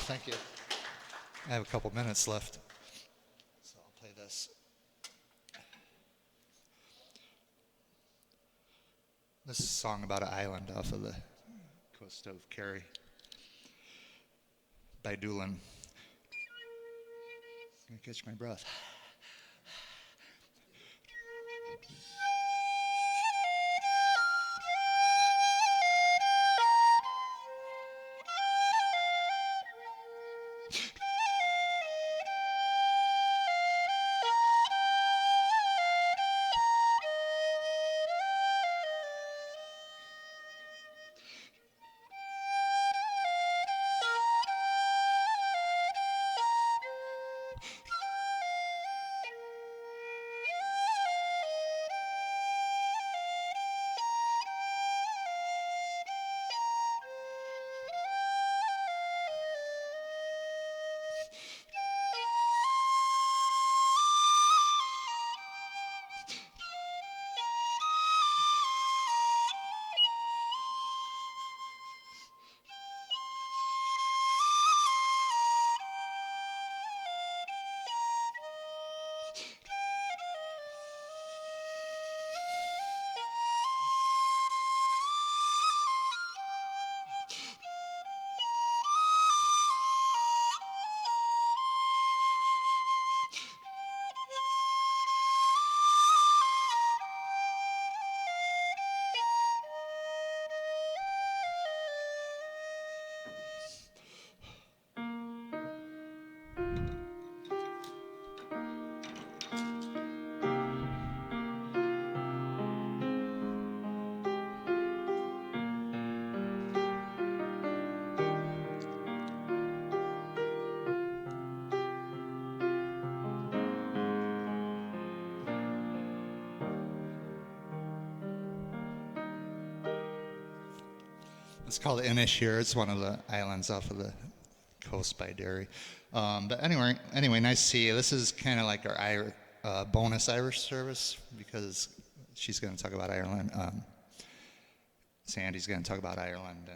Thank you. I have a couple minutes left, so I'll play this. This is a song about an island off of the coast of Kerry by Doolin. Let me catch my breath. It's called Inisheer. It's one of the islands off of the coast by Derry. But anyway, nice to see you. This is kind of like our bonus Irish service because she's going to talk about Ireland. Sandy's going to talk about Ireland,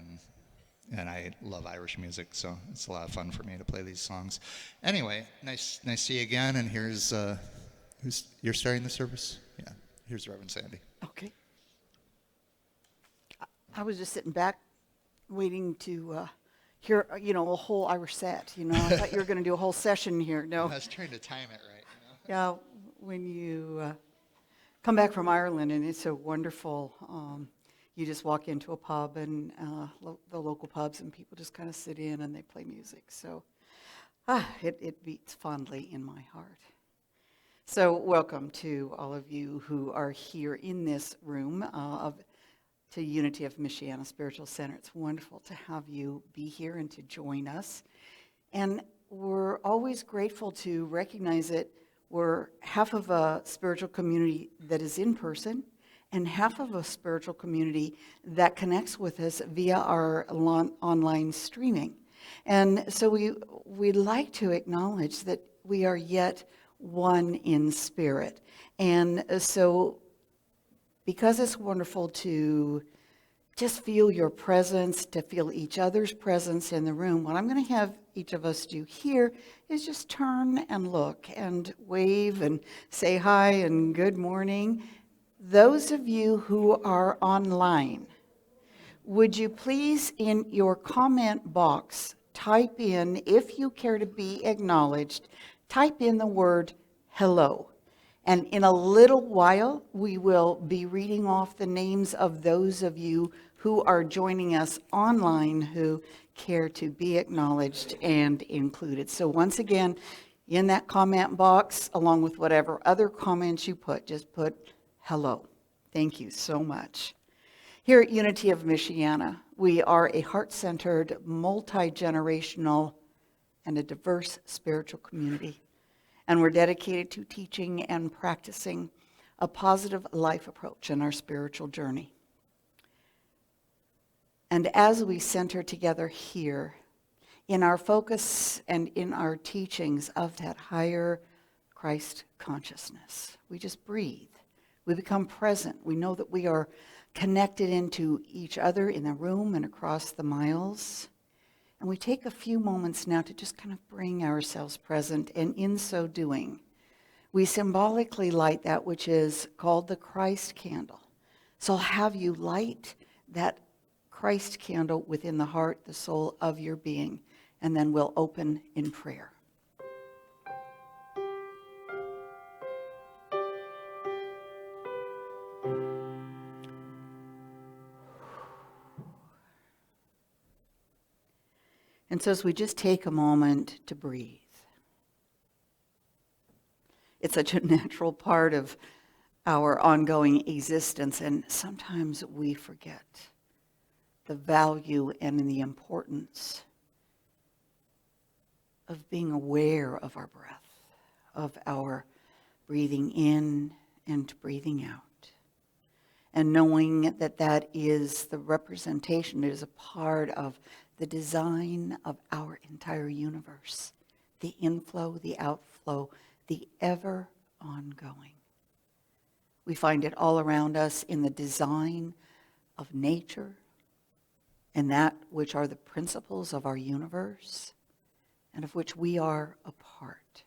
and I love Irish music, so it's a lot of fun for me to play these songs. Anyway, nice to see you again. And here's you're starting the service? Yeah. Here's Reverend Sandy. Okay. I was just sitting back, waiting to hear, a whole Irish set. I thought you were going to do a whole session here. No. I was trying to time it right. Yeah, when you come back from Ireland, and it's so wonderful. You just walk into a pub, and the local pubs, and people just kind of sit in and they play music. So it beats fondly in my heart. So welcome to all of you who are here in this room to Unity of Michiana Spiritual Center. It's wonderful to have you be here and to join us. And we're always grateful to recognize that we're half of a spiritual community that is in person and half of a spiritual community that connects with us via our online streaming. And so we'd like to acknowledge that we are yet one in spirit. And so because it's wonderful to just feel your presence, to feel each other's presence in the room, what I'm going to have each of us do here is just turn and look and wave and say hi and good morning. Those of you who are online, would you please in your comment box type in, if you care to be acknowledged, type in the word hello. And in a little while, we will be reading off the names of those of you who are joining us online who care to be acknowledged and included. So once again, in that comment box, along with whatever other comments you put, just put hello. Thank you so much. Here at Unity of Michiana, we are a heart-centered, multi-generational, and a diverse spiritual community. And we're dedicated to teaching and practicing a positive life approach in our spiritual journey. And as we center together here, in our focus and in our teachings of that higher Christ consciousness, we just breathe. We become present. We know that we are connected into each other in the room and across the miles. And we take a few moments now to just kind of bring ourselves present, and in so doing, we symbolically light that which is called the Christ candle. So I'll have you light that Christ candle within the heart, the soul of your being, and then we'll open in prayer. And so as we just take a moment to breathe, it's such a natural part of our ongoing existence, and sometimes we forget the value and the importance of being aware of our breath, of our breathing in and breathing out, and knowing that that is the representation, it is a part of the design of our entire universe, the inflow, the outflow, the ever ongoing. We find it all around us in the design of nature and that which are the principles of our universe and of which we are a part.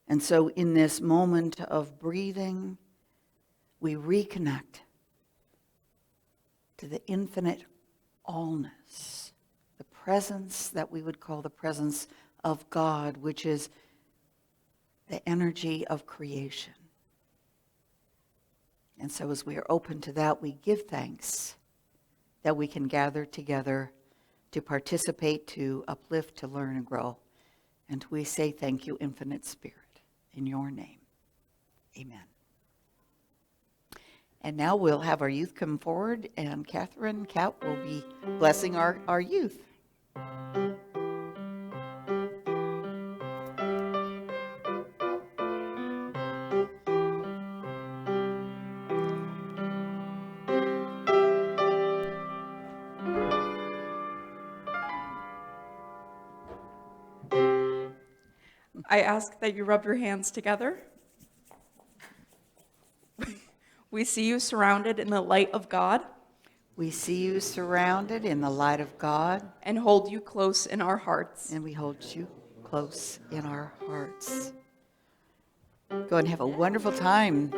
And so in this moment of breathing, we reconnect to the infinite allness, the presence that we would call the presence of God, which is the energy of creation. And so as we are open to that, we give thanks that we can gather together to participate, to uplift, to learn and grow. And we say thank you, Infinite Spirit, in your name. Amen. And now we'll have our youth come forward, and Catherine Cat will be blessing our youth. I ask that you rub your hands together. We see you surrounded in the light of God. We see you surrounded in the light of God. And hold you close in our hearts. And we hold you close in our hearts. Go and have a wonderful time.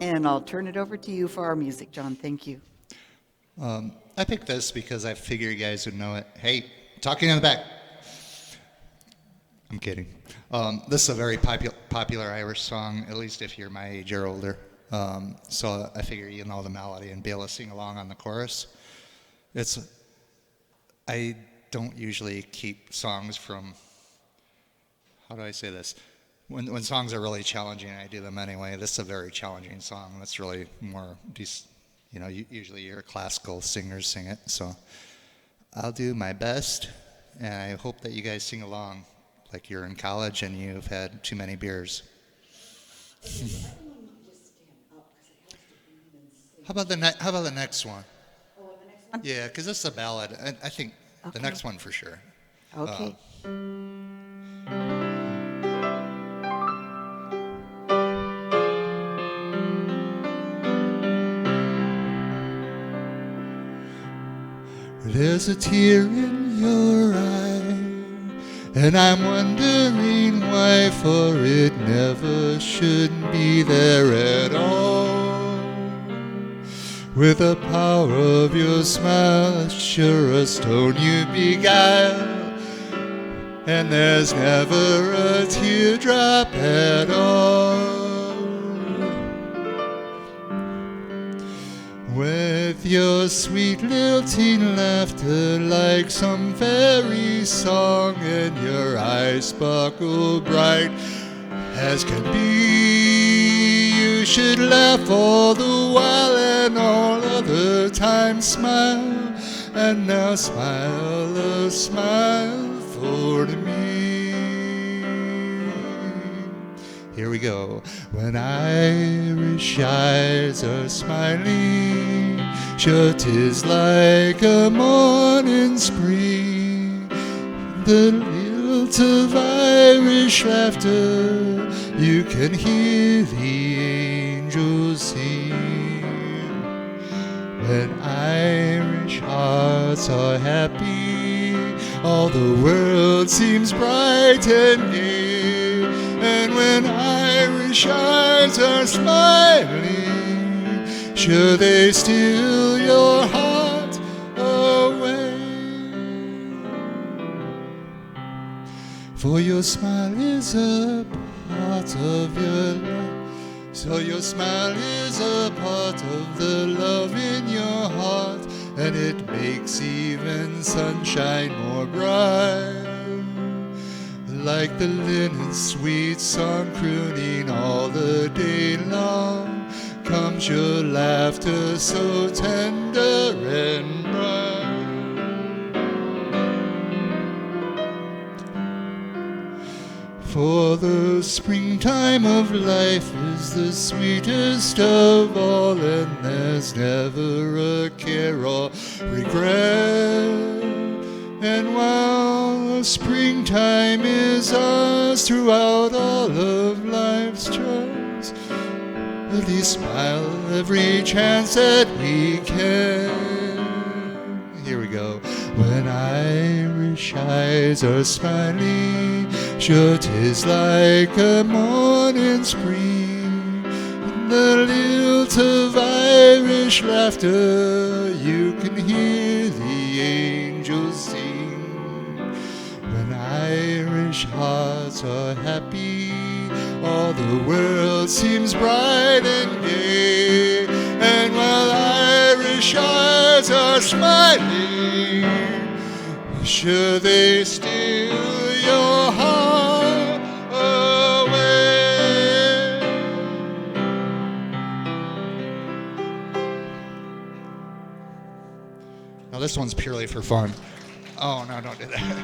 And I'll turn it over to you for our music, John. Thank you. I picked this because I figure you guys would know it. Hey, talking in the back. I'm kidding. This is a very popular Irish song, at least if you're my age or older. So I figure you know the melody and be able to sing along on the chorus. I don't usually keep songs from, how do I say this? When songs are really challenging, I do them anyway. This is a very challenging song. That's really more, usually your classical singers sing it. So I'll do my best, and I hope that you guys sing along like you're in college and you've had too many beers. How about the next one? Yeah, because this is a ballad. I think the next one for sure. Okay. There's a tear in your eye, and I'm wondering why, for it never should be there at all. With the power of your smile, sure a stone you beguile, and there's never a teardrop at all. With your sweet lilting laughter like some fairy song, and your eyes sparkle bright as can be, you should laugh all the while and all other times smile, and now smile a smile for me. Here we go. When Irish eyes are smiling, sure 'tis like a morning spring. The lilt of Irish laughter, you can hear the angels sing. When Irish hearts are happy, all the world seems bright and gay. And when Irish eyes are smiling, sure they steal your heart away. For your smile is a part of your life. So your smile is a part of the love in your heart, and it makes even sunshine more bright. Like the linen sweet song crooning all the day long, comes your laughter so tender and bright. For the springtime of life is the sweetest of all, and there's never a care or regret. And while the springtime is ours throughout all of life's trials, we smile every chance that we can. Here we go. When Irish eyes are smiling, sure 'tis like a morning spring. In the lilt of Irish laughter, you can hear the angels sing. When Irish hearts are happy, all the world seems bright and gay. And while Irish eyes are smiling, sure they steal your heart away. Now this one's purely for fun. Oh no, don't do that.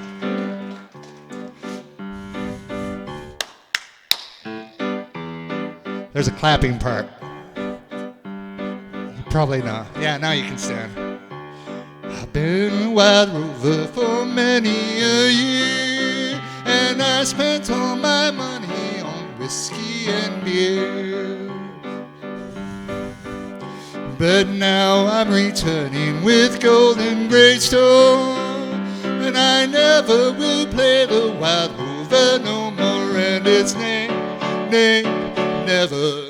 There's a clapping part. Probably not. Yeah, now you can stand. I've been a wild rover for many a year, and I spent all my money on whiskey and beer. But now I'm returning with golden great store, and I never will play the wild rover no more. And it's nay, nay, never.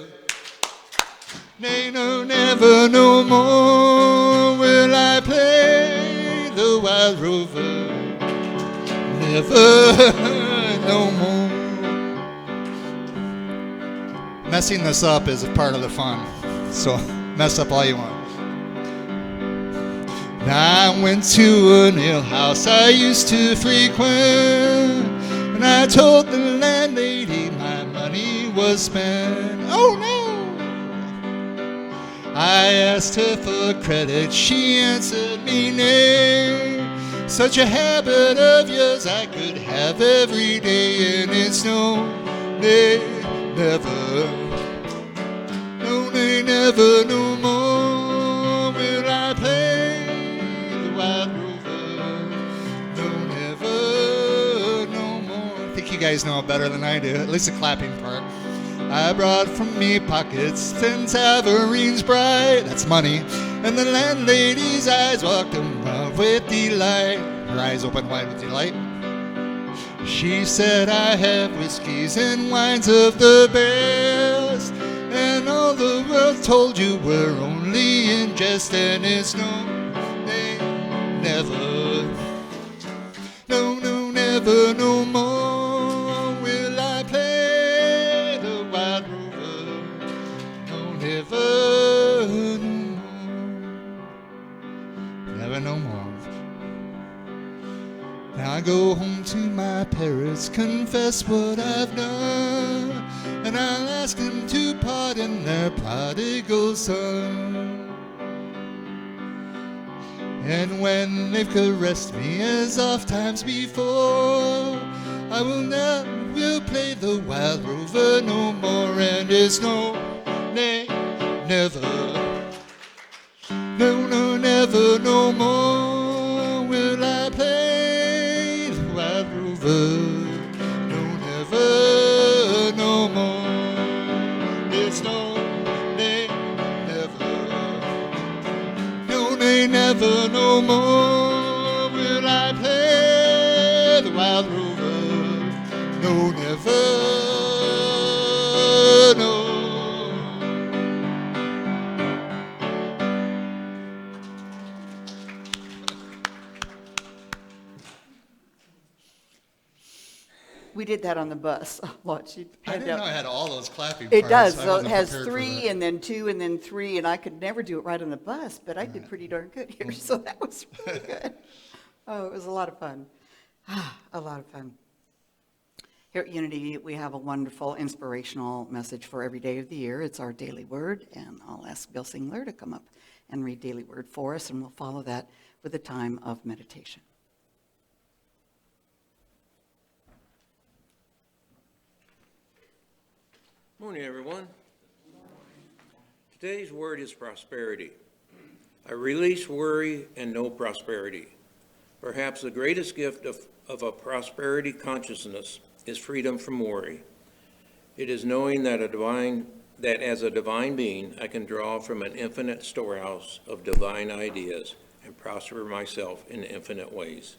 Nay, no, never, no more will I play the wild rover. Never, no more. Messing this up is a part of the fun, so mess up all you want. Now I went to an ale house I used to frequent, and I told the landlady my money was spent. Oh no! I asked her for credit, she answered me nay. Such a habit of yours I could have every day, and it's no, nay, never. No, nay, never, no more will I play the wild rover. No, never, no more. I think you guys know it better than I do, at least the clapping part. I brought from me pockets 10 taverines bright, that's money, and the landlady's eyes walked around with delight, her eyes open wide with delight. She said, I have whiskeys and wines of the best, and all the world told you were only in jest, and it's no, nay, never, no, no, never, no more will I play the wild rover, no, never, no more, never, no more. Now I go home to my parents, confess what I've done, and I'll ask them to pardon their prodigal son. And when they've caressed me as oft times before, I will never play the wild rover no more, and it's no, nay, never, no, no, never, no more will I play the wild rover. Nay, never no more will I play the wild rover. No, never, no. We did that on the bus a lot. I didn't know I had all those clapping It parts. does. I So it wasn't has prepared for 3 that. and then 2 and then 3, and I could never do it right on the bus, but I did pretty darn good here, so that was really good. Oh, it was a lot of fun. A lot of fun. Here at Unity, we have a wonderful inspirational message for every day of the year. It's our daily word, and I'll ask Bill Singler to come up and read daily word for us, and we'll follow that with a time of meditation. Morning, everyone. Today's word is prosperity. I release worry and know prosperity. Perhaps the greatest gift of a prosperity consciousness is freedom from worry. It is knowing that as a divine being, I can draw from an infinite storehouse of divine ideas and prosper myself in infinite ways.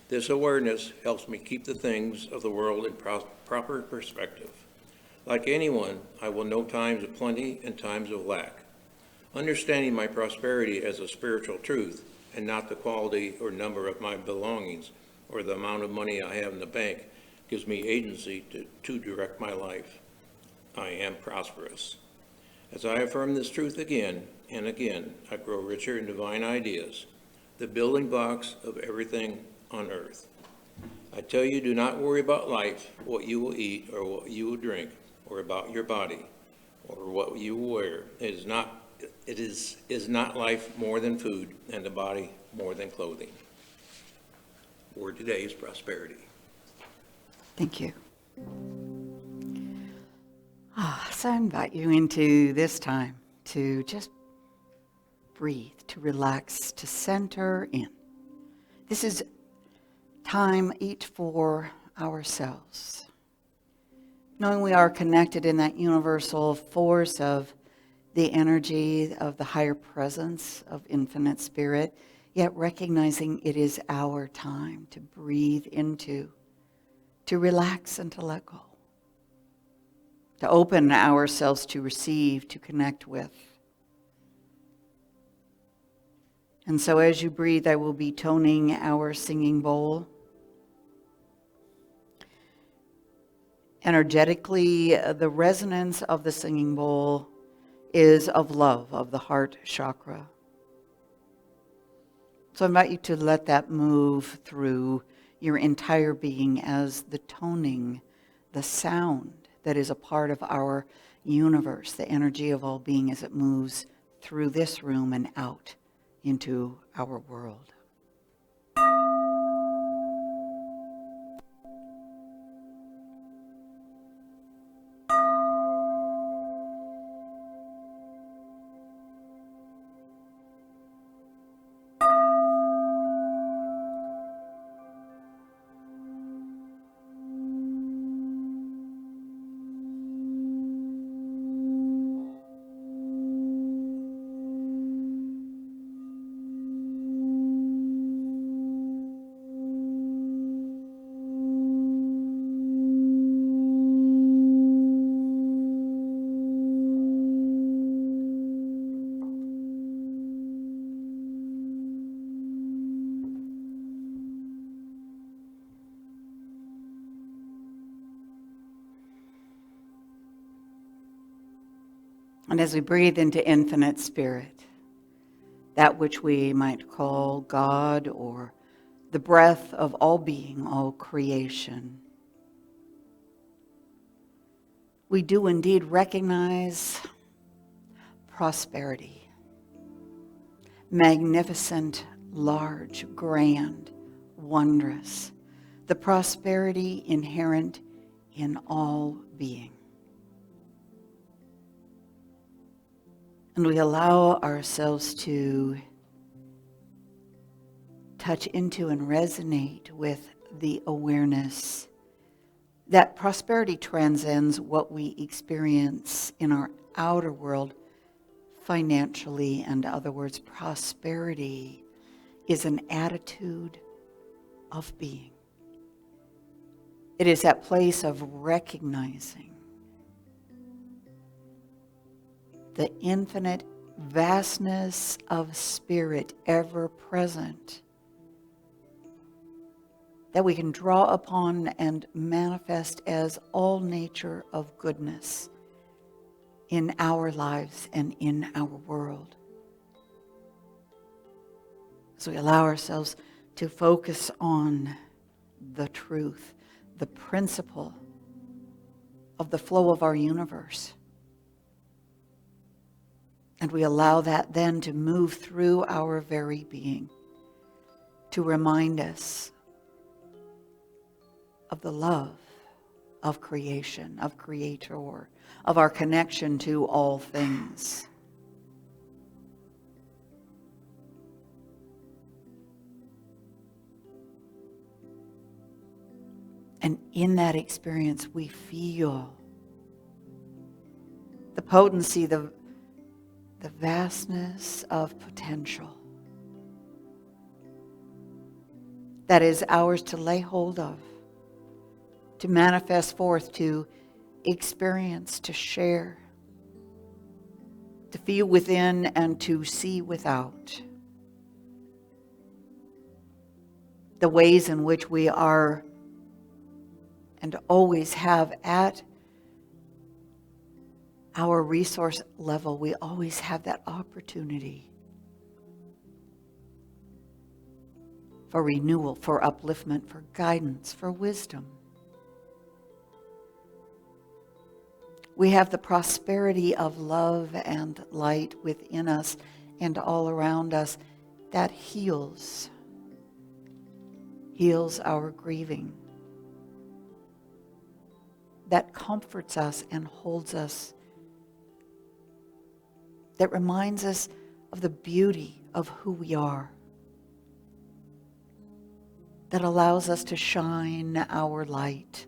This awareness helps me keep the things of the world in proper perspective. Like anyone, I will know times of plenty and times of lack. Understanding my prosperity as a spiritual truth and not the quality or number of my belongings or the amount of money I have in the bank gives me agency to direct my life. I am prosperous. As I affirm this truth again and again, I grow richer in divine ideas, the building blocks of everything on earth. I tell you, do not worry about life, what you will eat or what you will drink, or about your body, or what you wear. Is not life more than food, and the body more than clothing? Word today is prosperity. Thank you. So I invite you into this time to just breathe, to relax, to center in. This is time each for ourselves. Knowing we are connected in that universal force of the energy of the higher presence of infinite spirit, yet recognizing it is our time to breathe into, to relax and to let go, to open ourselves to receive, to connect with. And so as you breathe, I will be toning our singing bowl. Energetically, the resonance of the singing bowl is of love, of the heart chakra. So I invite you to let that move through your entire being as the toning, the sound that is a part of our universe, the energy of all being as it moves through this room and out into our world. And as we breathe into infinite spirit, that which we might call God or the breath of all being, all creation, we do indeed recognize prosperity. Magnificent, large, grand, wondrous. The prosperity inherent in all being. And we allow ourselves to touch into and resonate with the awareness that prosperity transcends what we experience in our outer world financially. In other words, prosperity is an attitude of being. It is that place of recognizing the infinite vastness of spirit ever present that we can draw upon and manifest as all nature of goodness in our lives and in our world. So we allow ourselves to focus on the truth, the principle of the flow of our universe. And we allow that then to move through our very being, to remind us of the love of creation, of Creator, of our connection to all things. And in that experience, we feel the potency, the vastness of potential that is ours to lay hold of, to manifest forth, to experience, to share, to feel within and to see without. The ways in which we are and always have at our resource level, we always have that opportunity for renewal, for upliftment, for guidance, for wisdom. We have the prosperity of love and light within us and all around us that heals our grieving, that comforts us and holds us, that reminds us of the beauty of who we are, that allows us to shine our light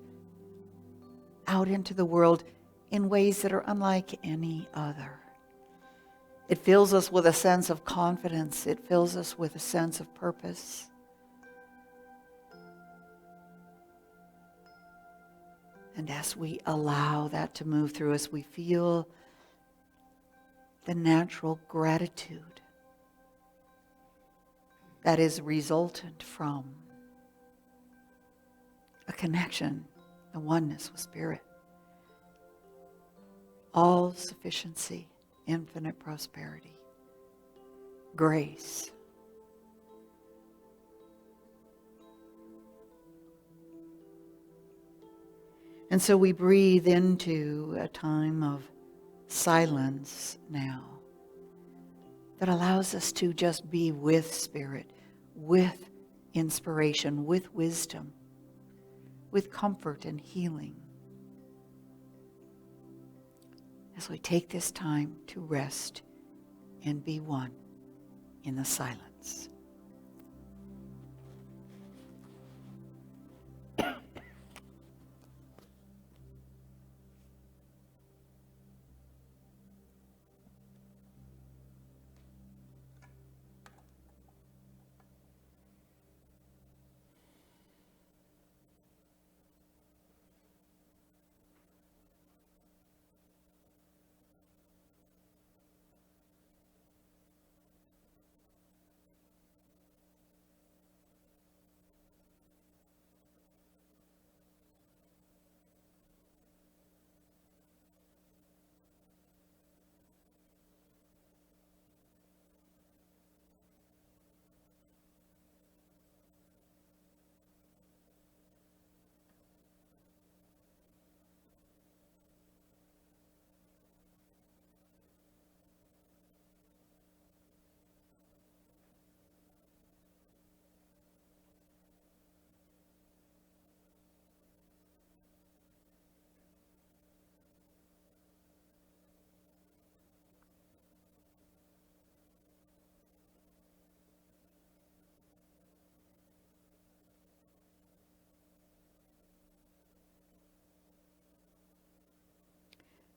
out into the world in ways that are unlike any other. It fills us with a sense of confidence. It fills us with a sense of purpose. And as we allow that to move through us, we feel the natural gratitude that is resultant from a connection, a oneness with Spirit. All sufficiency, infinite prosperity, grace. And so we breathe into a time of silence now that allows us to just be with Spirit, with inspiration, with wisdom, with comfort and healing. As we take this time to rest and be one in the silence.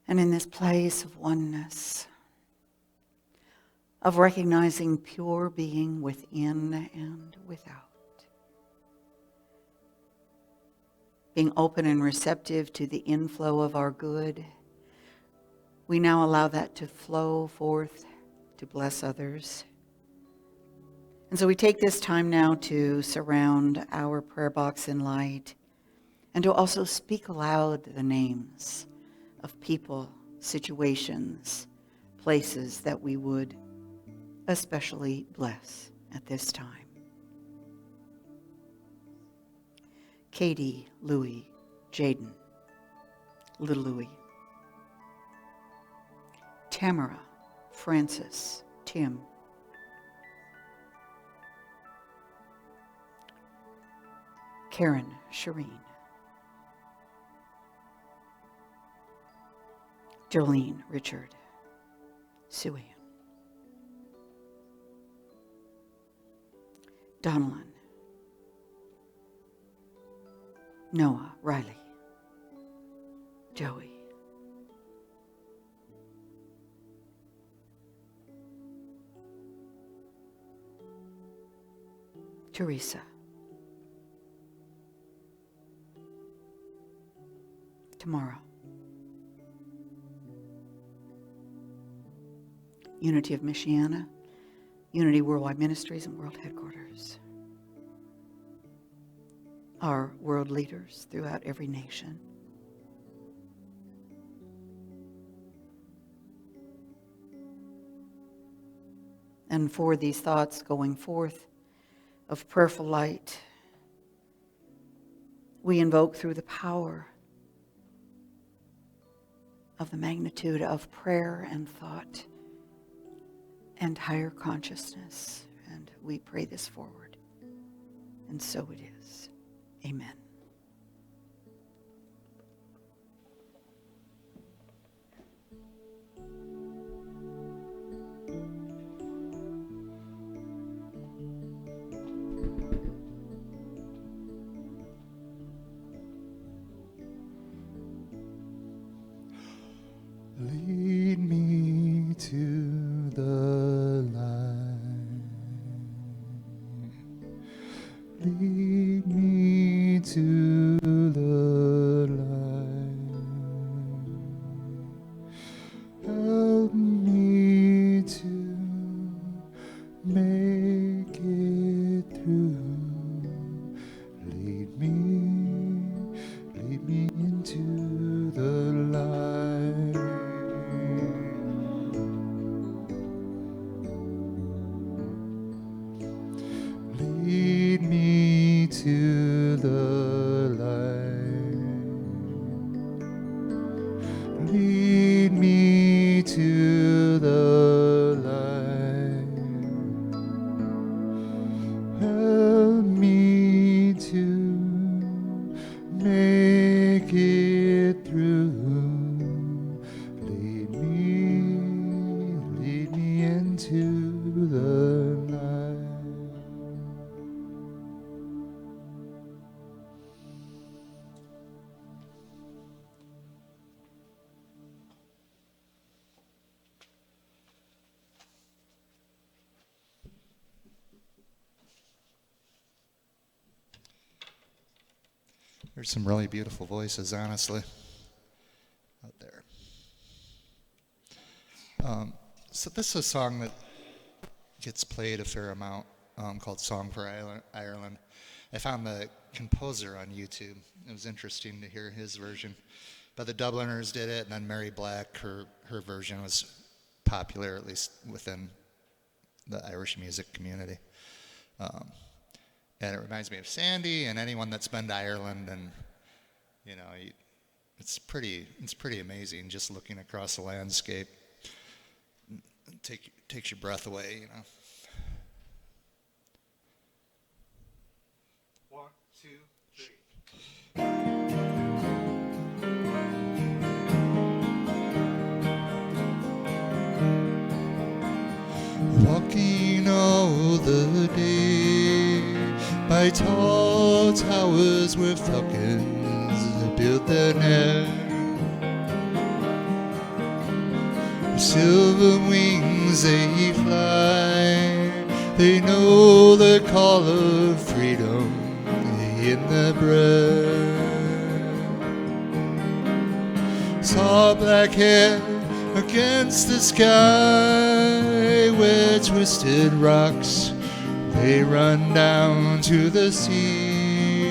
And in this place of oneness, of recognizing pure being within and without. Being open and receptive to the inflow of our good, we now allow that to flow forth to bless others. And so we take this time now to surround our prayer box in light and to also speak aloud the names of people, situations, places that we would especially bless at this time. Katie, Louie, Jaden, little Louie, Tamara, Francis, Tim, Karen, Shireen, Jolene, Richard, Sue Ann, Donalyn, Noah, Riley, Joey, Teresa, tomorrow, Unity of Michiana, Unity Worldwide Ministries and World Headquarters, our world leaders throughout every nation, and for these thoughts going forth of prayerful light, we invoke through the power of the magnitude of prayer and thought and higher consciousness. And we pray this forward. And so it is. Amen. Lead me to the light. Lead me to the light. Help me to make it through. Lead me into the light. Lead me to the light. Lead me to the light. Help me to make it through. Lead me into the night. There's some really beautiful voices, honestly, out there. So this is a song that gets played a fair amount, called Song for Ireland. I found the composer on YouTube. It was interesting to hear his version. But the Dubliners did it, and then Mary Black, her version was popular, at least within the Irish music community. And it reminds me of Sandy and anyone that's been to Ireland, and it's pretty amazing just looking across the landscape. Takes your breath away, you know. 1, 2, 3. Walking all the day by tall towers where falcons build their nest. silver wings they fly. They know the call of freedom in the breath. Saw black hair against the sky, where twisted rocks they run down to the sea.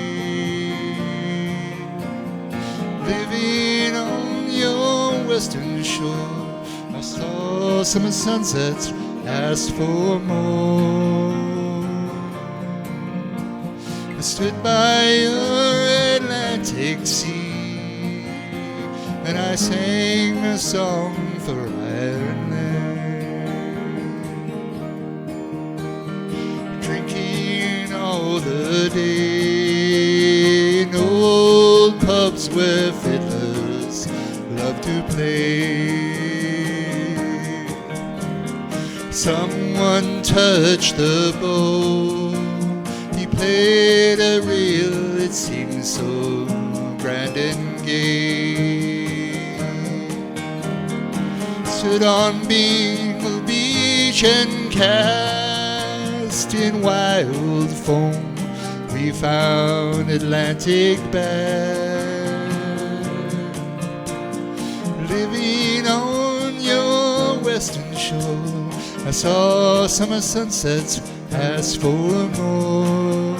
Living on your western shore, I saw summer sunsets, asked for more. I stood by your Atlantic Sea, and I sang a song for Ireland. Drinking all the day in old pubs where fiddlers love to play. Someone touched the bow. He played a reel, it seemed so grand and gay. Stood on Bingle Beach and cast in wild foam we found Atlantic bass. Living on your western shore, I saw summer sunsets, asked for more.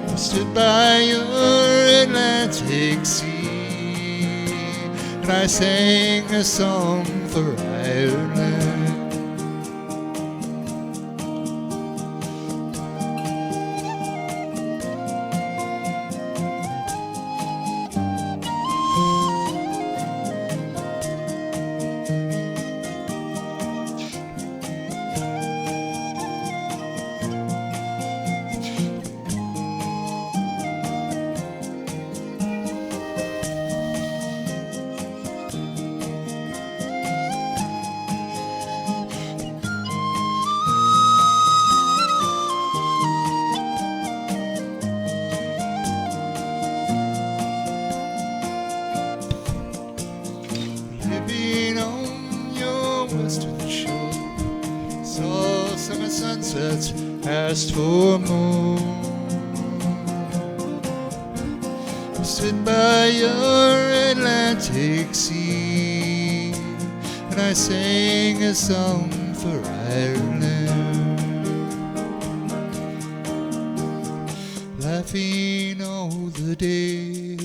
I stood by your Atlantic Sea, and I sang a song for Ireland. Living on your western shore, saw summer sunsets, asked for more. Stood by your Atlantic Sea, and I sang a song for Ireland. Laughing all the day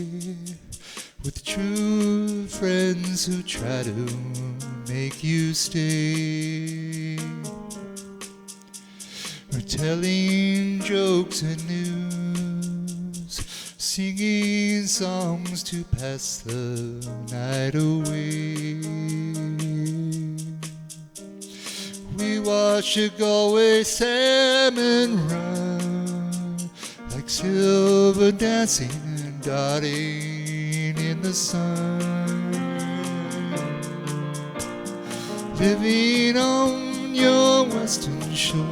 with true friends who try to make you stay. We're telling jokes and news, singing songs to pass the night away. We watch the Galway salmon run like silver dancing and darting in the sun. Living on your western shore,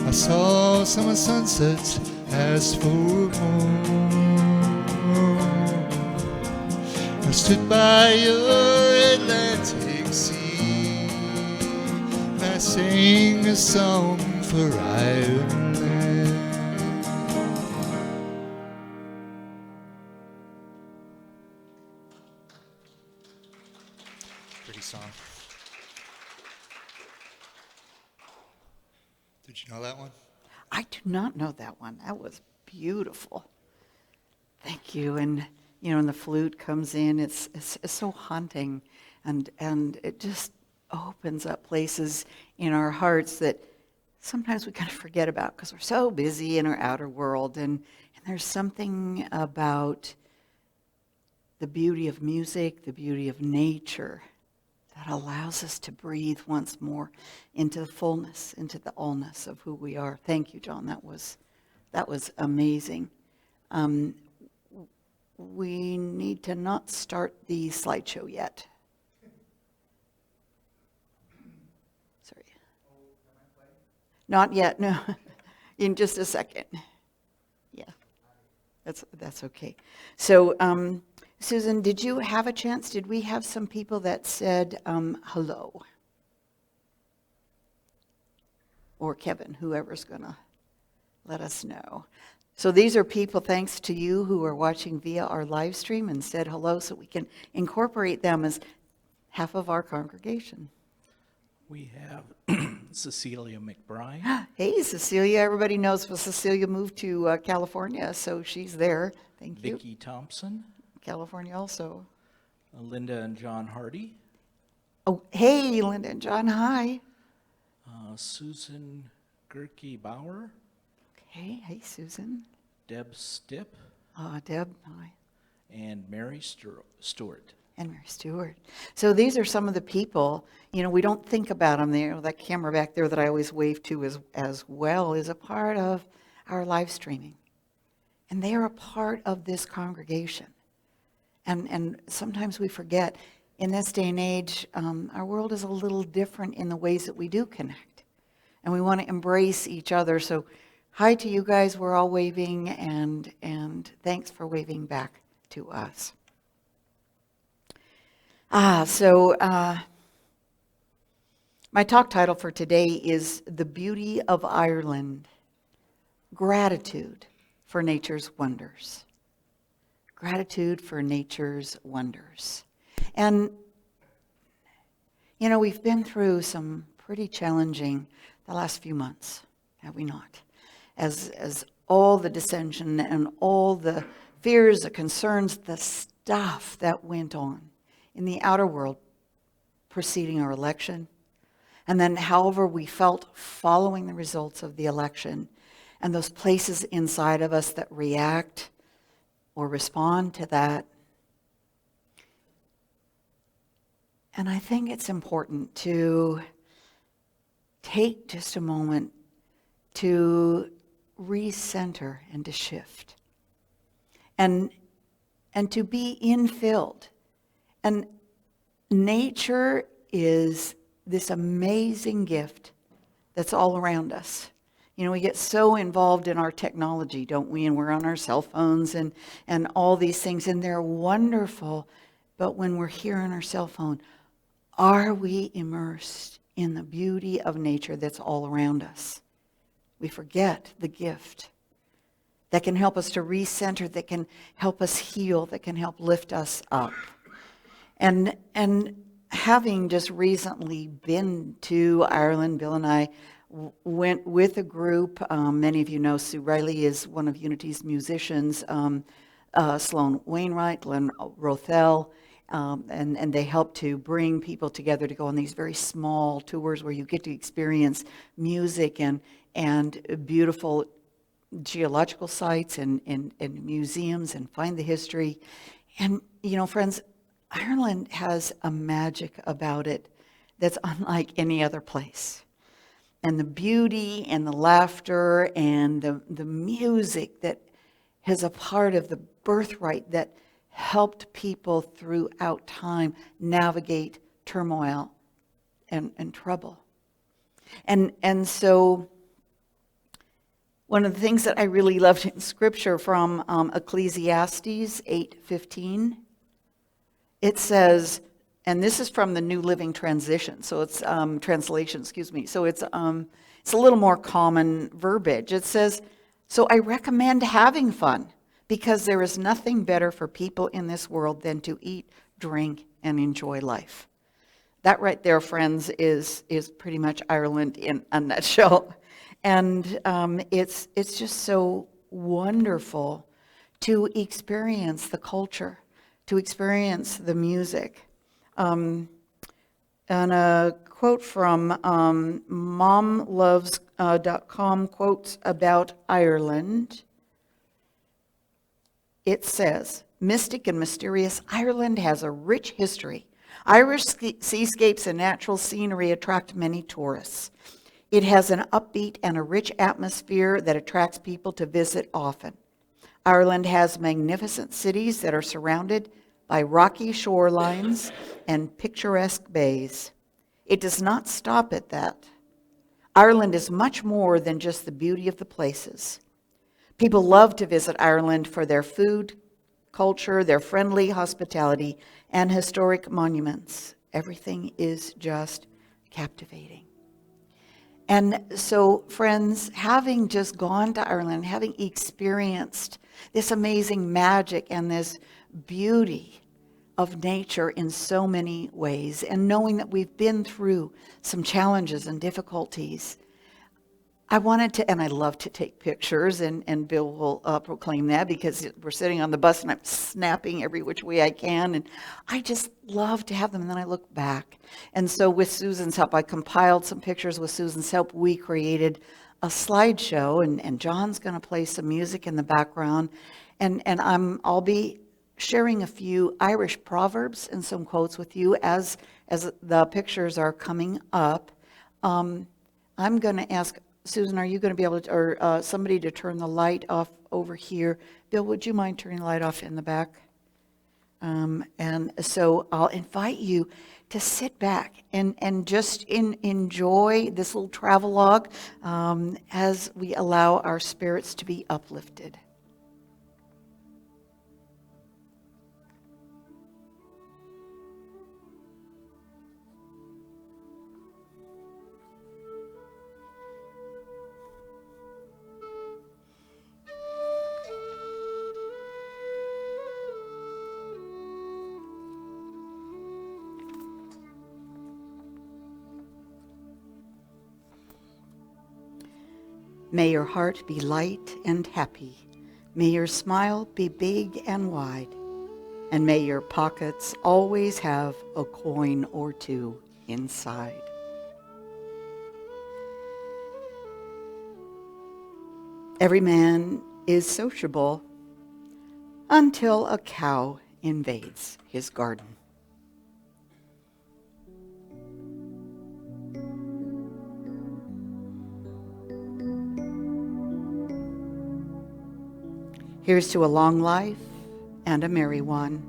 I saw summer sunsets, asked for more. I stood by your Atlantic Sea, and I sang a song for Ireland. Pretty song. Did you know that one? I do not know that one. That was beautiful. Thank you. And and the flute comes in. It's so haunting, and it just opens up places in our hearts that sometimes we kind of forget about because we're so busy in our outer world. And there's something about the beauty of music, the beauty of nature, that allows us to breathe once more into the fullness, into the allness of who we are. Thank you, John. That was amazing. We need to not start the slideshow yet. Sorry. Not yet, no. In just a second. Yeah, that's okay. So Susan, did you have a chance? Did we have some people that said hello? Or Kevin, whoever's going to let us know. So these are people, thanks to you, who are watching via our live stream and said hello, so we can incorporate them as half of our congregation. We have Cecilia McBride, Hey, Cecilia. Everybody knows Cecilia moved to California, so she's there. Thank you. Vicki Thompson, California also. Linda and John Hardy, Oh, hey, Linda and John. Hi. Susan Gerke Bauer, Okay. Hey, Susan. Deb Stipp, Deb. Hi. and Mary Stewart. And Mary Stewart. So these are some of the people, we don't think about them there. That camera back there that I always wave to as well is a part of our live streaming. And they are a part of this congregation. And sometimes we forget, in this day and age, our world is a little different in the ways that we do connect. And we want to embrace each other. So hi to you guys. We're all waving, and thanks for waving back to us. My talk title for today is The Beauty of Ireland, Gratitude for Nature's Wonders. Gratitude for nature's wonders. And, we've been through some pretty challenging the last few months, have we not? As all the dissension and all the fears, the concerns, the stuff that went on in the outer world preceding our election, and then however we felt following the results of the election, and those places inside of us that react or respond to that. And I think it's important to take just a moment to recenter and to shift and to be infilled. And nature is this amazing gift that's all around us. We get so involved in our technology, don't we? And we're on our cell phones and all these things, and they're wonderful. But when we're here on our cell phone, are we immersed in the beauty of nature that's all around us? We forget the gift that can help us to recenter, that can help us heal, that can help lift us up. And having just recently been to Ireland, Bill and I went with a group. Many of you know Sue Riley is one of Unity's musicians, Sloan Wainwright, Glenn Rothell, and they help to bring people together to go on these very small tours where you get to experience music and beautiful geological sites and museums and find the history. And, friends, Ireland has a magic about it that's unlike any other place. And the beauty and the laughter and the music that is a part of the birthright that helped people throughout time navigate turmoil and trouble. And so one of the things that I really loved in Scripture from Ecclesiastes 8:15, it says, and this is from the New Living Transition, so it's translation, excuse me. So it's a little more common verbiage. It says, "So I recommend having fun, because there is nothing better for people in this world than to eat, drink, and enjoy life." That right there, friends, is pretty much Ireland in a nutshell. And it's just so wonderful to experience the culture, to experience the music. And a quote from momloves.com quotes about Ireland. It says, "Mystic and mysterious, Ireland has a rich history. Irish seascapes and natural scenery attract many tourists. It has an upbeat and a rich atmosphere that attracts people to visit often. Ireland has magnificent cities that are surrounded by rocky shorelines and picturesque bays. It does not stop at that. Ireland is much more than just the beauty of the places. People love to visit Ireland for their food, culture, their friendly hospitality, and historic monuments. Everything is just captivating. And so, friends, having just gone to Ireland, having experienced this amazing magic and this beauty of nature in so many ways, and knowing that we've been through some challenges and difficulties, I wanted to, and I love to take pictures, and Bill will proclaim that because we're sitting on the bus and I'm snapping every which way I can, and I just love to have them, and then I look back. And so with Susan's help, I compiled some pictures. With Susan's help, we created a slideshow, and John's going to play some music in the background, and I'll be sharing a few Irish proverbs and some quotes with you as the pictures are coming up. I'm going to ask Susan, are you going to be able to, or somebody to turn the light off over here? Bill, would you mind turning the light off in the back? And so I'll invite you to sit back and just enjoy this little travelogue as we allow our spirits to be uplifted. May your heart be light and happy. May your smile be big and wide. And may your pockets always have a coin or two inside. Every man is sociable until a cow invades his garden. Here's to a long life and a merry one,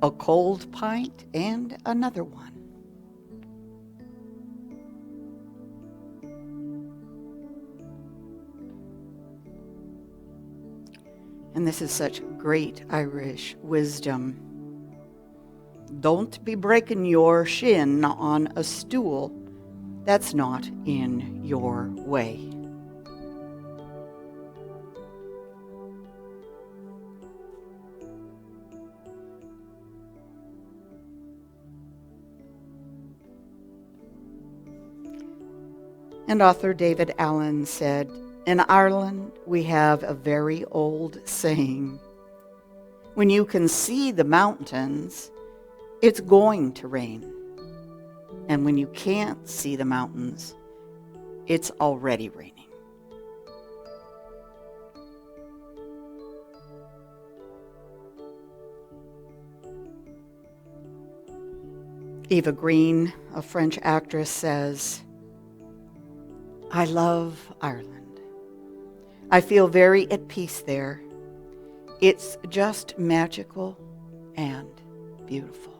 a cold pint and another one. And this is such great Irish wisdom. Don't be breaking your shin on a stool that's not in your way. And author David Allen said, in Ireland, we have a very old saying. When you can see the mountains, it's going to rain. And when you can't see the mountains, it's already raining. Eva Green, a French actress, says, I love Ireland. I feel very at peace there. It's just magical and beautiful.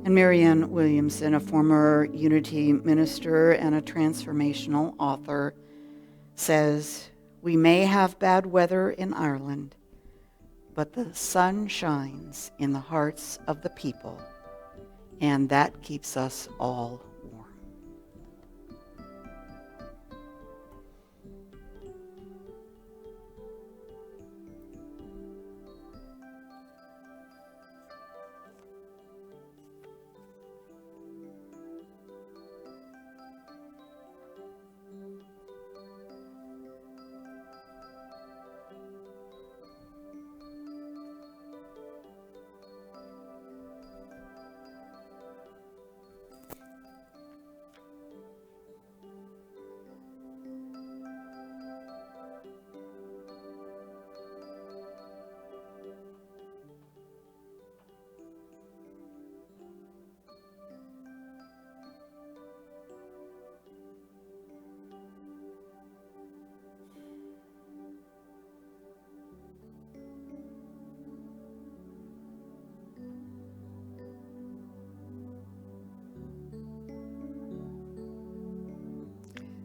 And Marianne Williamson, a former Unity minister and a transformational author, says, we may have bad weather in Ireland, but the sun shines in the hearts of the people, and that keeps us all warm.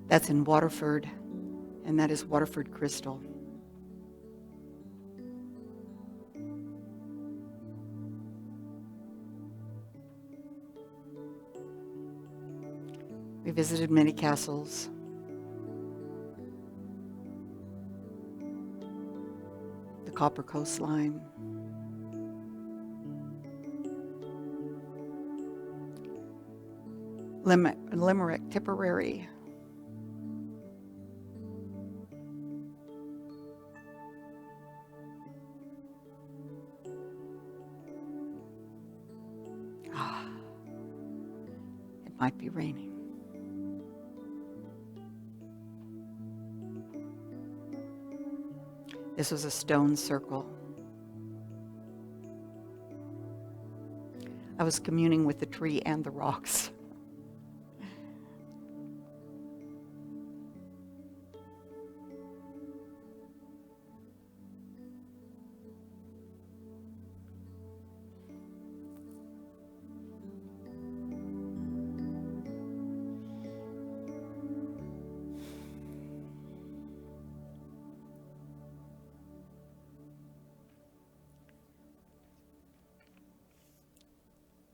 That's in Waterford, and that is Waterford Crystal. We visited many castles. The Copper Coastline. Limerick, Tipperary. It might be raining. This was a stone circle. I was communing with the tree and the rocks.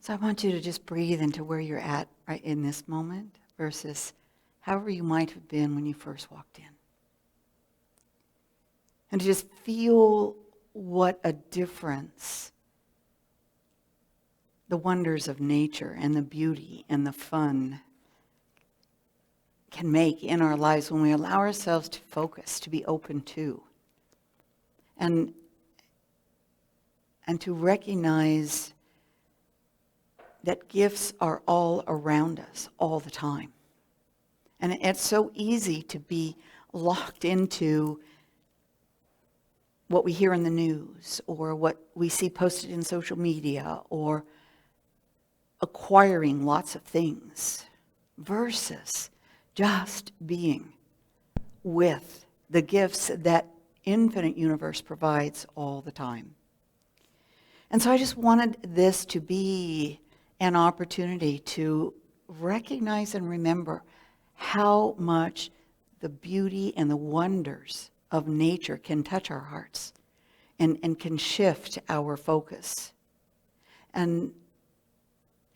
So I want you to just breathe into where you're at right in this moment versus however you might have been when you first walked in. And to just feel what a difference the wonders of nature and the beauty and the fun can make in our lives when we allow ourselves to focus, to be open to, and to recognize that gifts are all around us all the time. And it's so easy to be locked into what we hear in the news or what we see posted in social media or acquiring lots of things versus just being with the gifts that infinite universe provides all the time. And so I just wanted this to be an opportunity to recognize and remember how much the beauty and the wonders of nature can touch our hearts and can shift our focus. And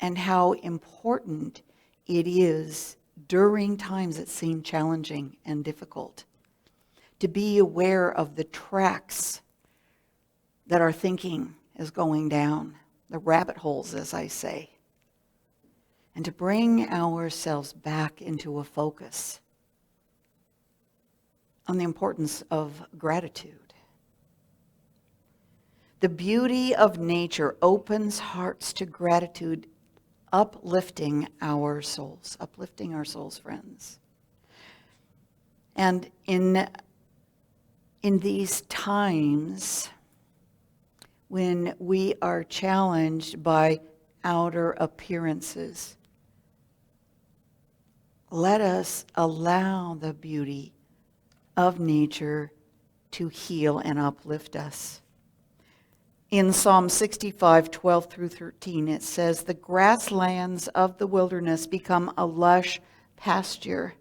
how important it is during times that seem challenging and difficult to be aware of the tracks that our thinking is going down, the rabbit holes, as I say, and to bring ourselves back into a focus on the importance of gratitude. The beauty of nature opens hearts to gratitude, uplifting our souls, friends. And in these times when we are challenged by outer appearances, let us allow the beauty of nature to heal and uplift us. In Psalm 65, 12 through 13, it says, "The grasslands of the wilderness become a lush pasture,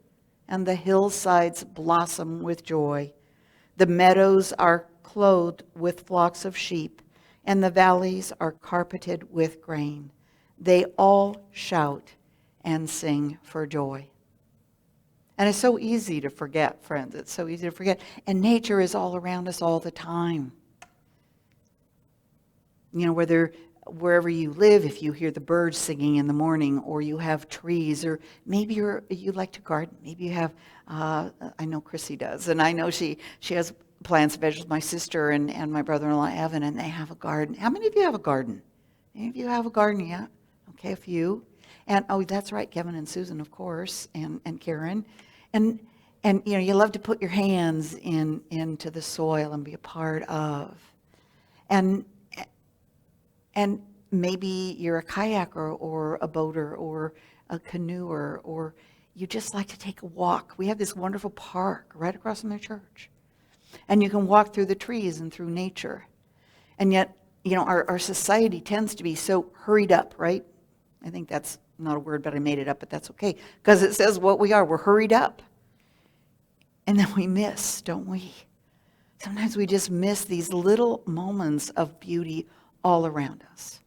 and the hillsides blossom with joy. The meadows are clothed with flocks of sheep, and the valleys are carpeted with grain. They all shout and sing for joy." And it's so easy to forget, friends. It's so easy to forget. And nature is all around us all the time. You know, wherever you live, if you hear the birds singing in the morning, or you have trees, or maybe you like to garden. Maybe you have, I know Chrissy does, and I know she has plants and vegetables. My sister and my brother-in-law Evan, and they have a garden. How many of you have a garden? Any of you have a garden? Yeah? Okay, a few. And, oh, that's right, Kevin and Susan, of course, and Karen. And you know, you love to put your hands into the soil and be a part of. And maybe you're a kayaker or a boater or a canoeer, or you just like to take a walk. We have this wonderful park right across from the church. And you can walk through the trees and through nature. And yet, you know, our society tends to be so hurried up, right? I think that's not a word, but I made it up, but that's okay. Because it says what we are. We're hurried up. And then we miss, don't we? Sometimes we just miss these little moments of beauty all around us.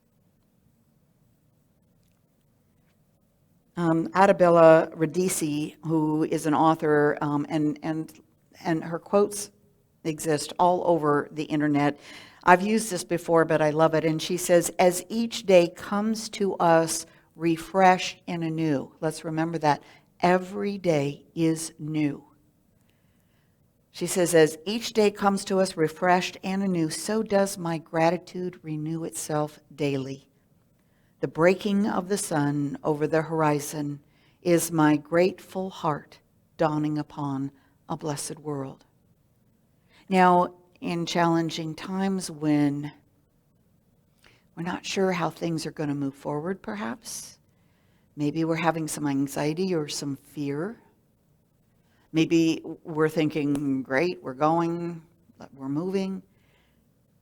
Adabella Radici, who is an author, and her quotes exist all over the internet. I've used this before, but I love it. And she says, as each day comes to us refreshed and anew. Let's remember that. Every day is new. She says, as each day comes to us refreshed and anew, so does my gratitude renew itself daily. The breaking of the sun over the horizon is my grateful heart dawning upon a blessed world. Now, in challenging times when we're not sure how things are going to move forward, perhaps, maybe we're having some anxiety or some fear. Maybe we're thinking, great, we're going, we're moving.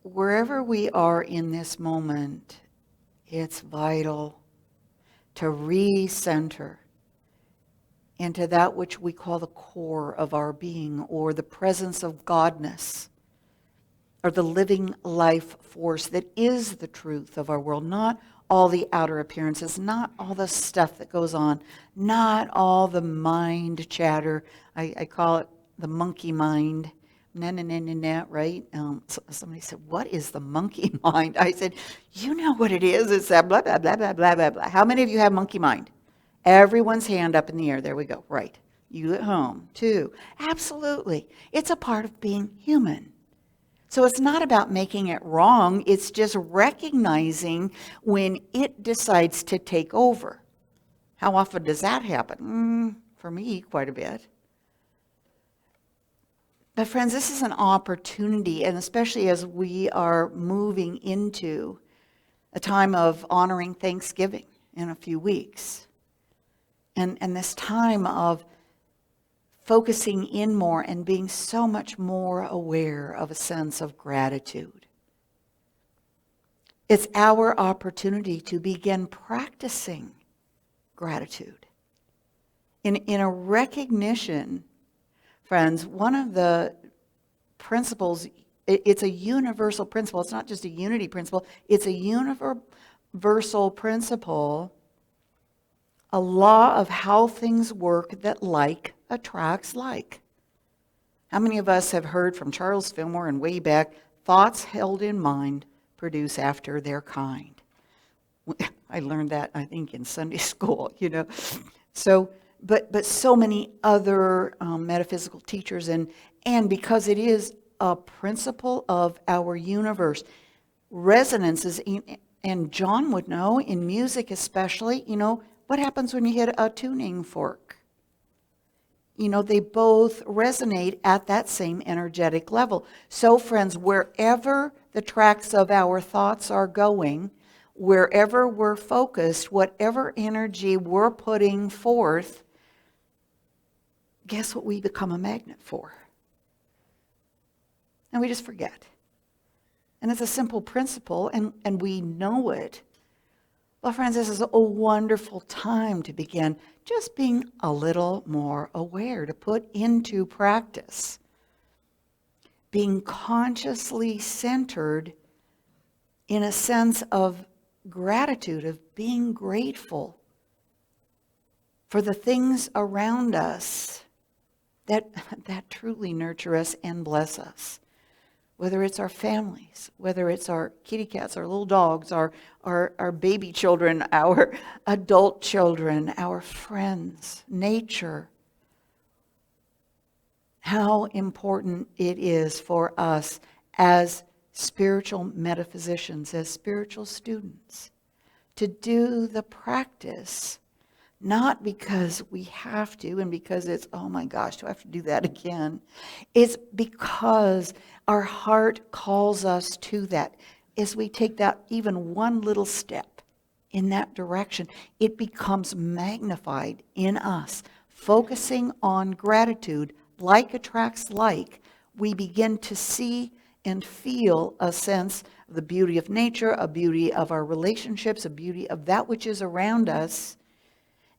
Wherever we are in this moment, it's vital to re-center into that which we call the core of our being, or the presence of Godness, or the living life force that is the truth of our world, not all the outer appearances, not all the stuff that goes on, not all the mind chatter. I call it the monkey mind. Right? Somebody said, what is the monkey mind? I said, you know what it is. It's that blah, blah, blah, blah, blah, blah, blah. How many of you have monkey mind? Everyone's hand up in the air. There we go. Right. You at home, too. Absolutely. It's a part of being human. So it's not about making it wrong. It's just recognizing when it decides to take over. How often does that happen? For me, quite a bit. But friends, this is an opportunity, and especially as we are moving into a time of honoring Thanksgiving in a few weeks. And this time of focusing in more and being so much more aware of a sense of gratitude. It's our opportunity to begin practicing gratitude. In a recognition, friends, one of the principles, it's a universal principle. It's not just a unity principle. It's a universal principle, a law of how things work that like attracts like. How many of us have heard from Charles Fillmore and way back, thoughts held in mind produce after their kind? I learned that, I think, in Sunday school, So, but so many other metaphysical teachers, and because it is a principle of our universe, resonances, and John would know, in music especially, what happens when you hit a tuning fork? They both resonate at that same energetic level. So friends, wherever the tracks of our thoughts are going, wherever we're focused, whatever energy we're putting forth, guess what we become a magnet for? And we just forget. And it's a simple principle, and we know it. Well, friends, this is a wonderful time to begin just being a little more aware, to put into practice. Being consciously centered in a sense of gratitude, of being grateful for the things around us that truly nurture us and bless us. Whether it's our families, whether it's our kitty cats, our little dogs, our baby children, our adult children, our friends, nature. How important it is for us as spiritual metaphysicians, as spiritual students, to do the practice, not because we have to and because it's, oh my gosh, do I have to do that again? It's because our heart calls us to that. As we take that even one little step in that direction, it becomes magnified in us. Focusing on gratitude, like attracts like, we begin to see and feel a sense of the beauty of nature, a beauty of our relationships, a beauty of that which is around us.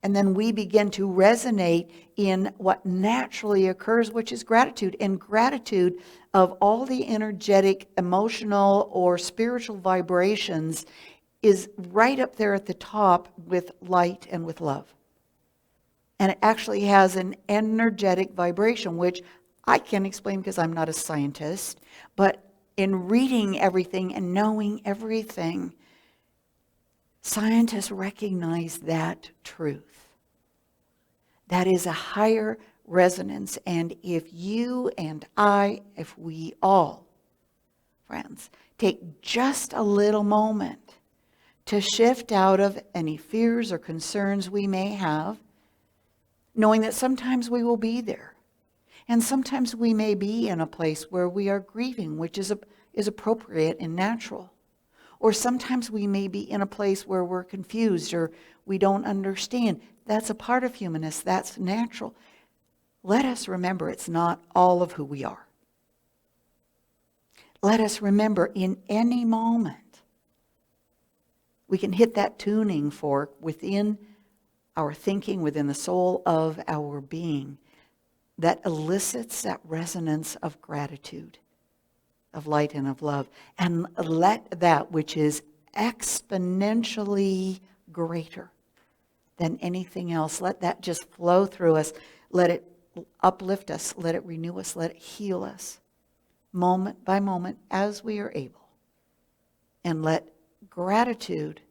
And then we begin to resonate in what naturally occurs, which is gratitude. And gratitude, of all the energetic, emotional, or spiritual vibrations, is right up there at the top with light and with love. And it actually has an energetic vibration, which I can't explain because I'm not a scientist. But in reading everything and knowing everything, scientists recognize that truth. That is a higher resonance. And if you and I, if we all, friends, take just a little moment to shift out of any fears or concerns we may have, knowing that sometimes we will be there. And sometimes we may be in a place where we are grieving, which is appropriate and natural. Or sometimes we may be in a place where we're confused or we don't understand. That's a part of humanness. That's natural. Let us remember it's not all of who we are. Let us remember in any moment we can hit that tuning fork within our thinking, within the soul of our being, that elicits that resonance of gratitude, of light and of love. And let that which is exponentially greater than anything else, let that just flow through us. Let it uplift us. Let it renew us. Let it heal us moment by moment as we are able. And let gratitude,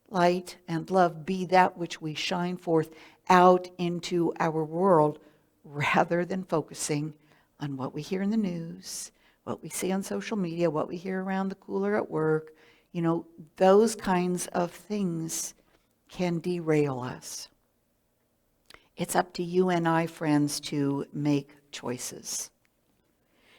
light, and love be that which we shine forth out into our world, rather than focusing on what we hear in the news, what we see on social media, what we hear around the cooler at work. You know, those kinds of things can derail us. It's up to you and I, friends, to make choices.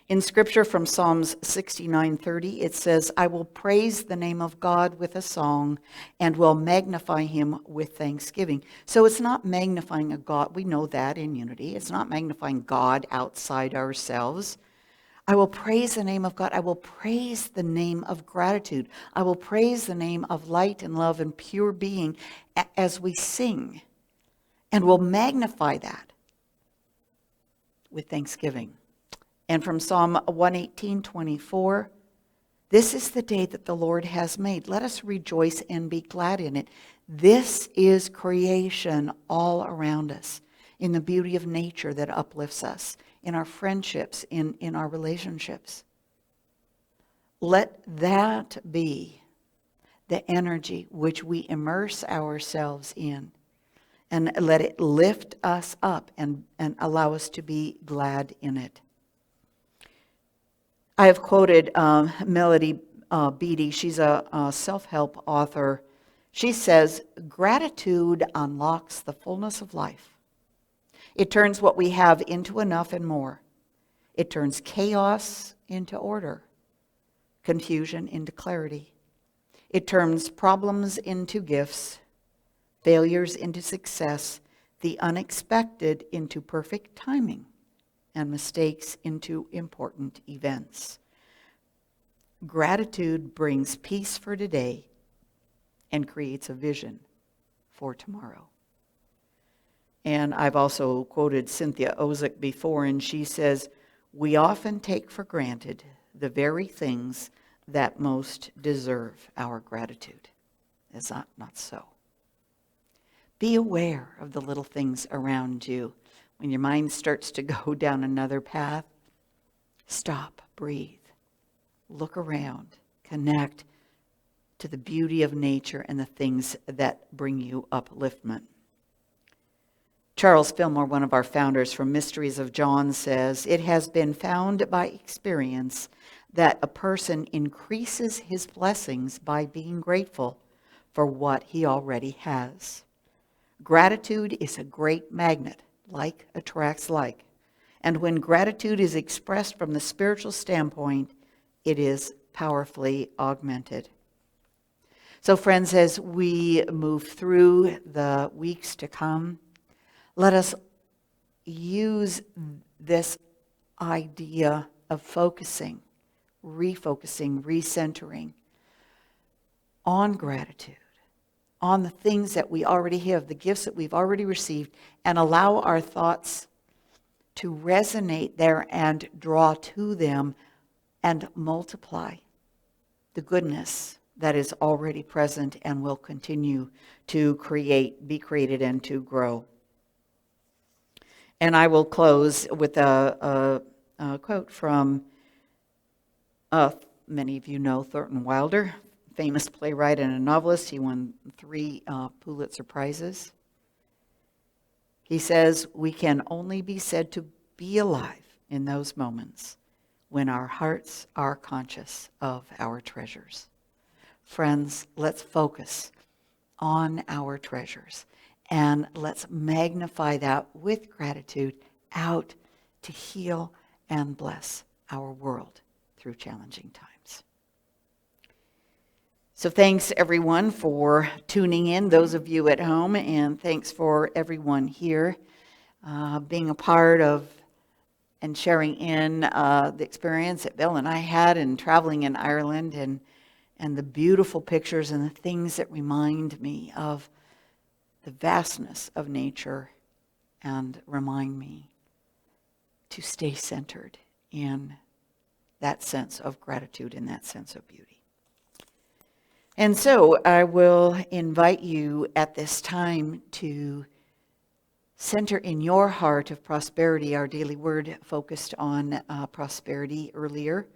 In scripture from Psalms 69:30, it says, I will praise the name of God with a song and will magnify him with thanksgiving. So it's not magnifying a God. We know that in unity. It's not magnifying God outside ourselves. I will praise the name of God. I will praise the name of gratitude. I will praise the name of light and love and pure being as we sing. And we'll magnify that with thanksgiving. And from Psalm 118:24, this is the day that the Lord has made. Let us rejoice and be glad in it. This is creation all around us, in the beauty of nature that uplifts us, in our friendships, in our relationships. Let that be the energy which we immerse ourselves in, and let it lift us up and allow us to be glad in it. I have quoted Melody Beattie. She's a self-help author. She says, gratitude unlocks the fullness of life. It turns what we have into enough and more. It turns chaos into order, confusion into clarity. It turns problems into gifts, failures into success, the unexpected into perfect timing, and mistakes into important events. Gratitude brings peace for today and creates a vision for tomorrow. And I've also quoted Cynthia Ozick before, and she says, we often take for granted the very things that most deserve our gratitude. It's not so. Be aware of the little things around you. When your mind starts to go down another path, stop, breathe, look around, connect to the beauty of nature and the things that bring you upliftment. Charles Fillmore, one of our founders from Mysteries of John, says, it has been found by experience that a person increases his blessings by being grateful for what he already has. Gratitude is a great magnet. Like attracts like. And when gratitude is expressed from the spiritual standpoint, it is powerfully augmented. So friends, as we move through the weeks to come, let us use this idea of focusing, refocusing, recentering on gratitude, on the things that we already have, the gifts that we've already received, and allow our thoughts to resonate there and draw to them and multiply the goodness that is already present and will continue to be created, and to grow. And I will close with a quote from, many of you know Thornton Wilder, famous playwright and a novelist. He won 3 Pulitzer Prizes. He says, "We can only be said to be alive in those moments when our hearts are conscious of our treasures." Friends, let's focus on our treasures, and let's magnify that with gratitude out to heal and bless our world through challenging times. So thanks everyone for tuning in, those of you at home, and thanks for everyone here being a part of and sharing in the experience that Bill and I had in traveling in Ireland, and the beautiful pictures and the things that remind me of the vastness of nature and remind me to stay centered in that sense of gratitude and that sense of beauty. And so I will invite you at this time to center in your heart of prosperity. Our daily word focused on prosperity earlier.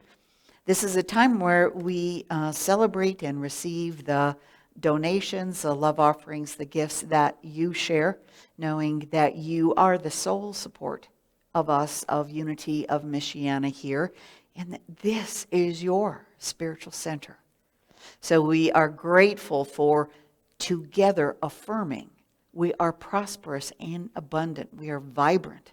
This is a time where we celebrate and receive the donations, the love offerings, the gifts that you share, knowing that you are the sole support of us, of Unity of Michiana here, and that this is your spiritual center. So we are grateful for together affirming we are prosperous and abundant. We are vibrant.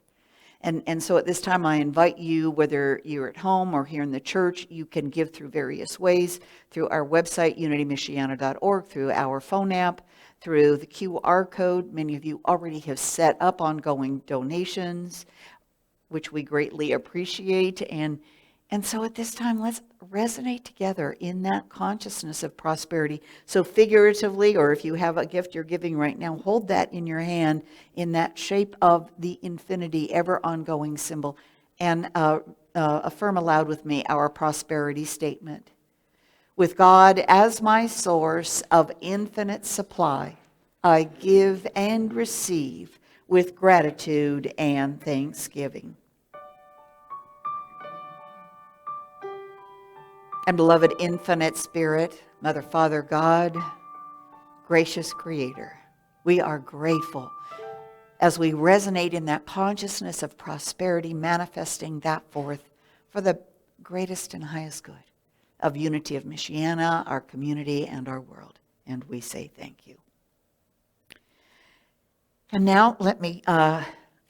And so at this time, I invite you, whether you're at home or here in the church, you can give through various ways, through our website, unitymichiana.org, through our phone app, through the QR code. Many of you already have set up ongoing donations, which we greatly appreciate. And so at this time, let's resonate together in that consciousness of prosperity. So figuratively, or if you have a gift you're giving right now, hold that in your hand in that shape of the infinity, ever ongoing symbol, and affirm aloud with me our prosperity statement. With God as my source of infinite supply, I give and receive with gratitude and thanksgiving. And beloved infinite Spirit, Mother, Father, God, gracious Creator, we are grateful as we resonate in that consciousness of prosperity, manifesting that forth for the greatest and highest good of Unity of Michiana, our community, and our world. And we say thank you. And now let me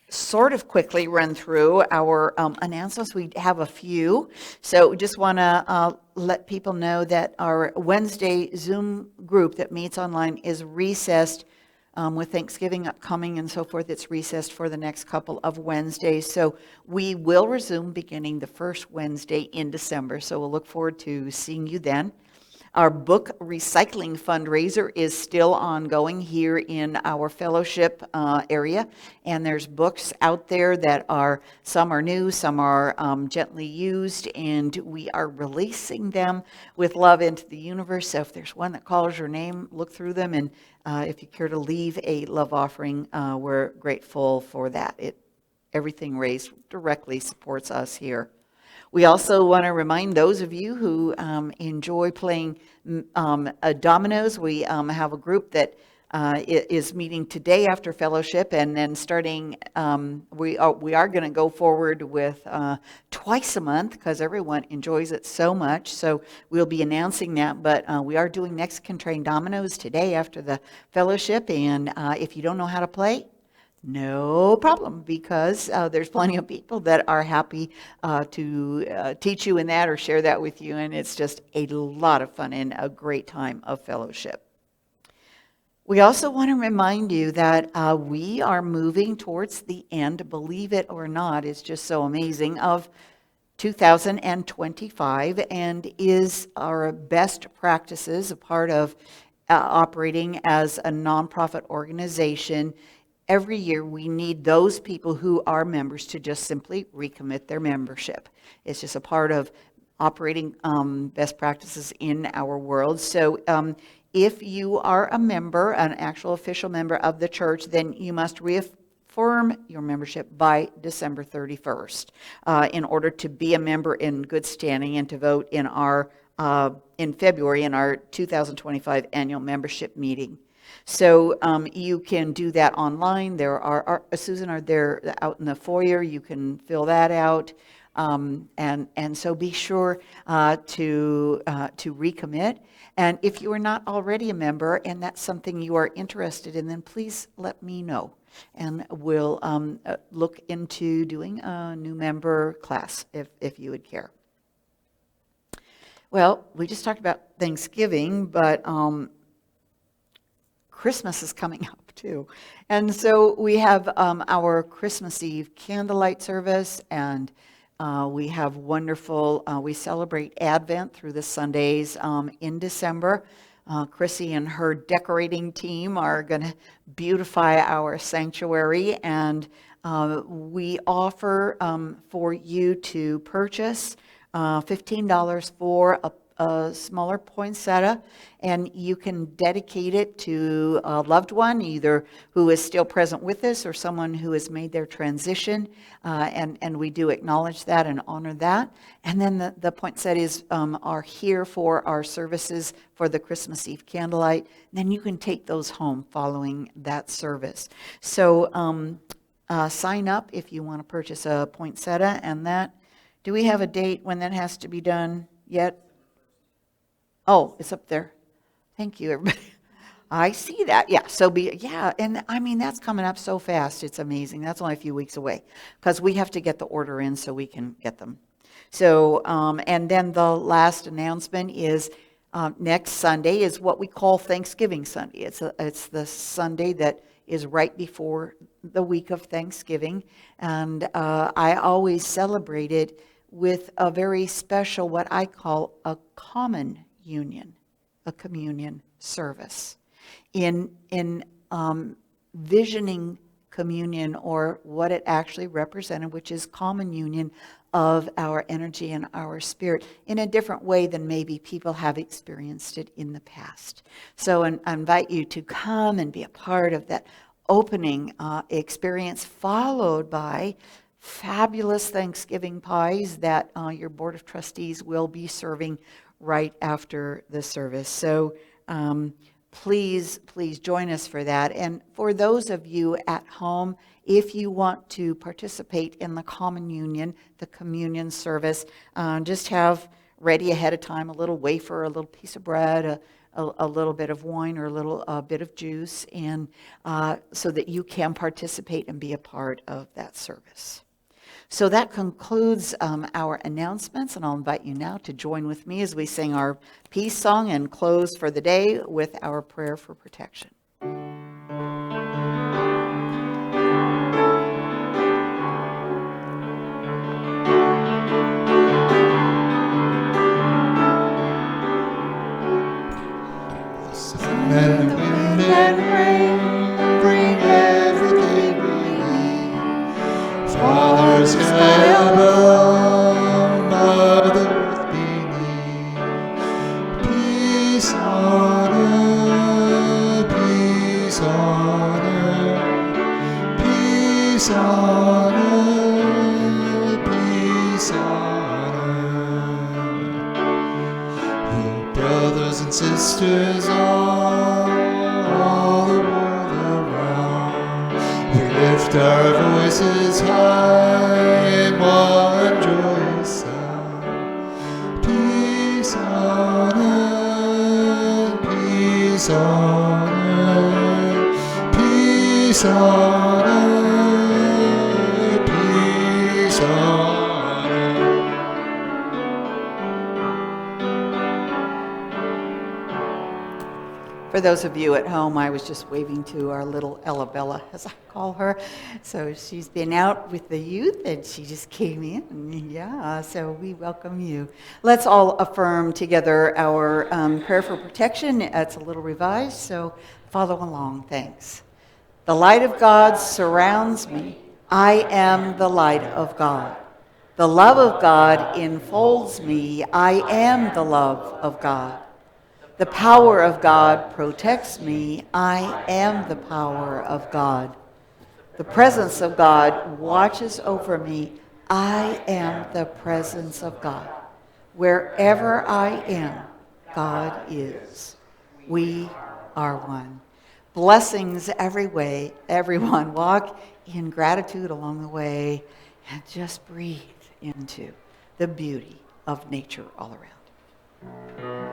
sort of quickly run through our announcements. We have a few. So just want to let people know that our Wednesday Zoom group that meets online is recessed with Thanksgiving upcoming and so forth. It's recessed for the next couple of Wednesdays. So we will resume beginning the first Wednesday in December. So we'll look forward to seeing you then. Our book recycling fundraiser is still ongoing here in our fellowship area, and there's books out there that are, some are new, some are gently used, and we are releasing them with love into the universe. So if there's one that calls your name, look through them, and if you care to leave a love offering, we're grateful for that. Everything raised directly supports us here. We also want to remind those of you who enjoy playing dominoes. We have a group that is meeting today after fellowship, and then starting, we are going to go forward with twice a month because everyone enjoys it so much. So we'll be announcing that, but we are doing Mexican trained dominoes today after the fellowship, and if you don't know how to play, no problem, because there's plenty of people that are happy to teach you in that or share that with you, and it's just a lot of fun and a great time of fellowship. We also want to remind you that we are moving towards the end, believe it or not, it's just so amazing, of 2025, and is our best practices, a part of operating as a nonprofit organization, every year we need those people who are members to just simply recommit their membership. It's just a part of operating best practices in our world. So if you are a member, an actual official member of the church, then you must reaffirm your membership by December 31st in order to be a member in good standing and to vote in our in February in our 2025 annual membership meeting. So you can do that online. There are Susan, are there out in the foyer? You can fill that out. And so be sure to recommit. And if you are not already a member and that's something you are interested in, then please let me know. And we'll look into doing a new member class if you would care. Well, we just talked about Thanksgiving, but Christmas is coming up too. And so we have our Christmas Eve candlelight service, and we have wonderful, we celebrate Advent through the Sundays in December. Chrissy and her decorating team are going to beautify our sanctuary, and we offer for you to purchase $15 for a smaller poinsettia, and you can dedicate it to a loved one, either who is still present with us or someone who has made their transition, and we do acknowledge that and honor that. And then the poinsettias are here for our services for the Christmas Eve candlelight. Then you can take those home following that service. So sign up if you want to purchase a poinsettia, and that, do we have a date when that has to be done yet? Oh, it's up there. Thank you, everybody. I see that. Yeah. So and I mean, that's coming up so fast. It's amazing. That's only a few weeks away because we have to get the order in so we can get them. So, and then the last announcement is next Sunday is what we call Thanksgiving Sunday. It's the Sunday that is right before the week of Thanksgiving. And I always celebrate it with a very special, what I call a common union, a communion service. In visioning communion, or what it actually represented, which is common union of our energy and our spirit in a different way than maybe people have experienced it in the past. So I invite you to come and be a part of that opening experience, followed by fabulous Thanksgiving pies that your Board of Trustees will be serving right after the service. So please join us for that. And for those of you at home, if you want to participate in the common union, the communion service, just have ready ahead of time a little wafer, a little piece of bread, a little bit of wine, or a little bit of juice, and so that you can participate and be a part of that service. So that concludes our announcements, and I'll invite you now to join with me as we sing our peace song and close for the day with our prayer for protection. And the wind and rain bring everything we need. Father, sky above, Mother earth beneath. Peace on earth, peace on earth, peace on earth, peace on earth. Brothers and sisters all the world around, we lift our voices high in one joyous sound. Peace on earth, peace on earth, peace on earth, peace on earth. For those of you at home, I was just waving to our little Ella Bella, as I call her. So she's been out with the youth, and she just came in. Yeah, so we welcome you. Let's all affirm together our prayer for protection. It's a little revised, so follow along. Thanks. The light of God surrounds me. I am the light of God. The love of God enfolds me. I am the love of God. The power of God protects me. I am the power of God. The presence of God watches over me. I am the presence of God. Wherever I am, God is. We are one. Blessings every way, everyone. Walk in gratitude along the way and just breathe into the beauty of nature all around.